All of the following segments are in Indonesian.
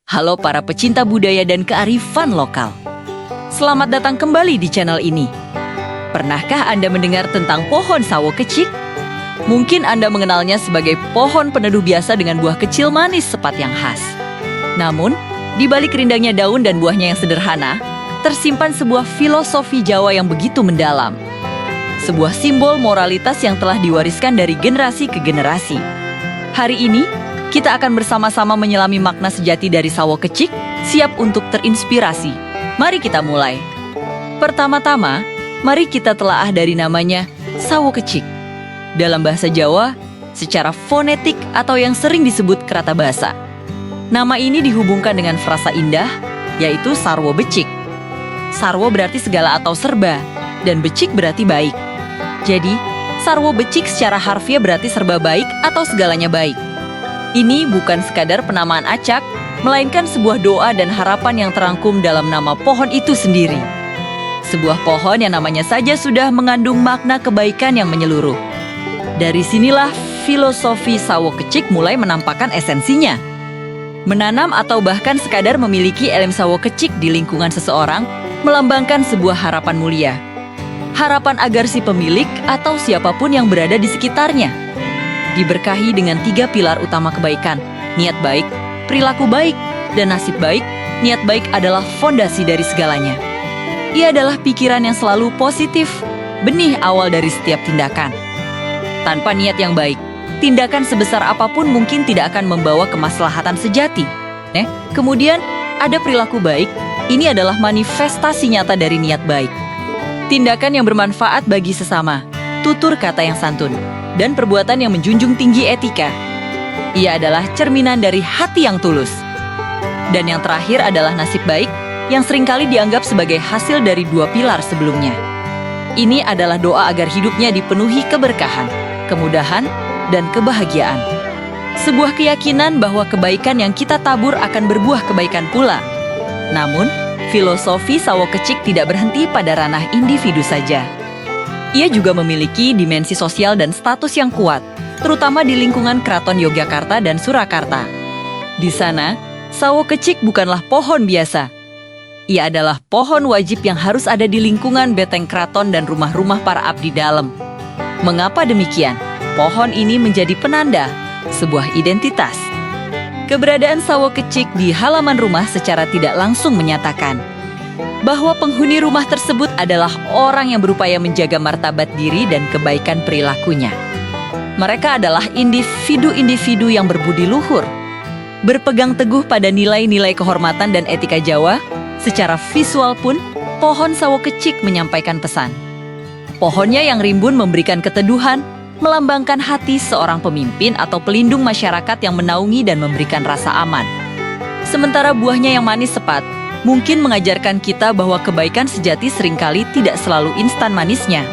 Halo para pecinta budaya dan kearifan lokal. Selamat datang kembali di channel ini. Pernahkah Anda mendengar tentang pohon sawo kecik? Mungkin Anda mengenalnya sebagai pohon peneduh biasa dengan buah kecil manis sepat yang khas. Namun, di balik rindangnya daun dan buahnya yang sederhana, tersimpan sebuah filosofi Jawa yang begitu mendalam. Sebuah simbol moralitas yang telah diwariskan dari generasi ke generasi. Hari ini, kita akan bersama-sama menyelami makna sejati dari sawo kecik, siap untuk terinspirasi. Mari kita mulai. Pertama-tama, mari kita telaah dari namanya sawo kecik. Dalam bahasa Jawa, secara fonetik atau yang sering disebut kerata bahasa. Nama ini dihubungkan dengan frasa indah, yaitu sarwo becik. Sarwo berarti segala atau serba, dan becik berarti baik. Jadi, sarwo becik secara harfiah berarti serba baik atau segalanya baik. Ini bukan sekadar penamaan acak, melainkan sebuah doa dan harapan yang terangkum dalam nama pohon itu sendiri. Sebuah pohon yang namanya saja sudah mengandung makna kebaikan yang menyeluruh. Dari sinilah filosofi sawo kecik mulai menampakkan esensinya. Menanam atau bahkan sekadar memiliki elem sawo kecik di lingkungan seseorang melambangkan sebuah harapan mulia. Harapan agar si pemilik atau siapapun yang berada di sekitarnya diberkahi dengan 3 pilar utama kebaikan, niat baik, perilaku baik, dan nasib baik. Niat baik adalah fondasi dari segalanya. Ia adalah pikiran yang selalu positif, benih awal dari setiap tindakan. Tanpa niat yang baik, tindakan sebesar apapun mungkin tidak akan membawa kemaslahatan sejati. Kemudian, ada perilaku baik, ini adalah manifestasi nyata dari niat baik. Tindakan yang bermanfaat bagi sesama, tutur kata yang santun, dan perbuatan yang menjunjung tinggi etika. Ia adalah cerminan dari hati yang tulus. Dan yang terakhir adalah nasib baik, yang seringkali dianggap sebagai hasil dari 2 pilar sebelumnya. Ini adalah doa agar hidupnya dipenuhi keberkahan, kemudahan, dan kebahagiaan. Sebuah keyakinan bahwa kebaikan yang kita tabur akan berbuah kebaikan pula. Namun, filosofi sawo kecik tidak berhenti pada ranah individu saja. Ia juga memiliki dimensi sosial dan status yang kuat, terutama di lingkungan Keraton Yogyakarta dan Surakarta. Di sana, sawo kecik bukanlah pohon biasa. Ia adalah pohon wajib yang harus ada di lingkungan beteng keraton dan rumah-rumah para abdi dalam. Mengapa demikian? Pohon ini menjadi penanda, sebuah identitas. Keberadaan sawo kecik di halaman rumah secara tidak langsung menyatakan bahwa penghuni rumah tersebut adalah orang yang berupaya menjaga martabat diri dan kebaikan perilakunya. Mereka adalah individu-individu yang berbudi luhur, berpegang teguh pada nilai-nilai kehormatan dan etika Jawa. Secara visual pun, pohon sawo kecik menyampaikan pesan. Pohonnya yang rimbun memberikan keteduhan, melambangkan hati seorang pemimpin atau pelindung masyarakat yang menaungi dan memberikan rasa aman. Sementara buahnya yang manis sepat, mungkin mengajarkan kita bahwa kebaikan sejati seringkali tidak selalu instan manisnya.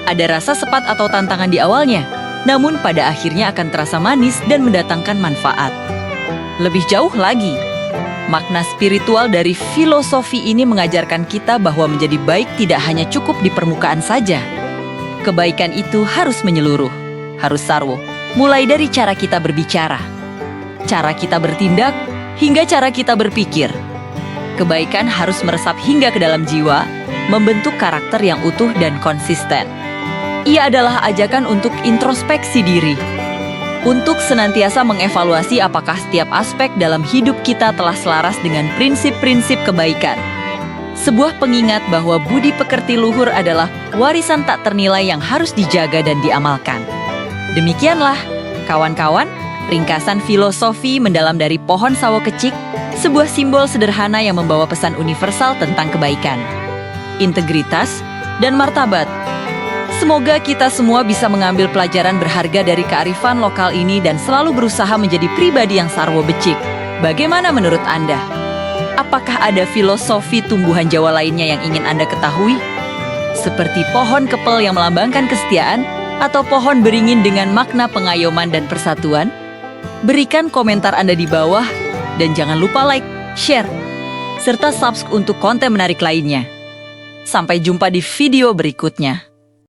Ada rasa sepat atau tantangan di awalnya, namun pada akhirnya akan terasa manis dan mendatangkan manfaat. Lebih jauh lagi, makna spiritual dari filosofi ini mengajarkan kita bahwa menjadi baik tidak hanya cukup di permukaan saja. Kebaikan itu harus menyeluruh, harus sarwo, mulai dari cara kita berbicara, cara kita bertindak, hingga cara kita berpikir. Kebaikan harus meresap hingga ke dalam jiwa, membentuk karakter yang utuh dan konsisten. Ia adalah ajakan untuk introspeksi diri, untuk senantiasa mengevaluasi apakah setiap aspek dalam hidup kita telah selaras dengan prinsip-prinsip kebaikan. Sebuah pengingat bahwa budi pekerti luhur adalah warisan tak ternilai yang harus dijaga dan diamalkan. Demikianlah, kawan-kawan, ringkasan filosofi mendalam dari pohon sawo kecik, sebuah simbol sederhana yang membawa pesan universal tentang kebaikan, integritas, dan martabat. Semoga kita semua bisa mengambil pelajaran berharga dari kearifan lokal ini dan selalu berusaha menjadi pribadi yang sarwo becik. Bagaimana menurut Anda? Apakah ada filosofi tumbuhan Jawa lainnya yang ingin Anda ketahui? Seperti pohon kepel yang melambangkan kesetiaan, atau pohon beringin dengan makna pengayoman dan persatuan? Berikan komentar Anda di bawah, dan jangan lupa like, share, serta subscribe untuk konten menarik lainnya. Sampai jumpa di video berikutnya.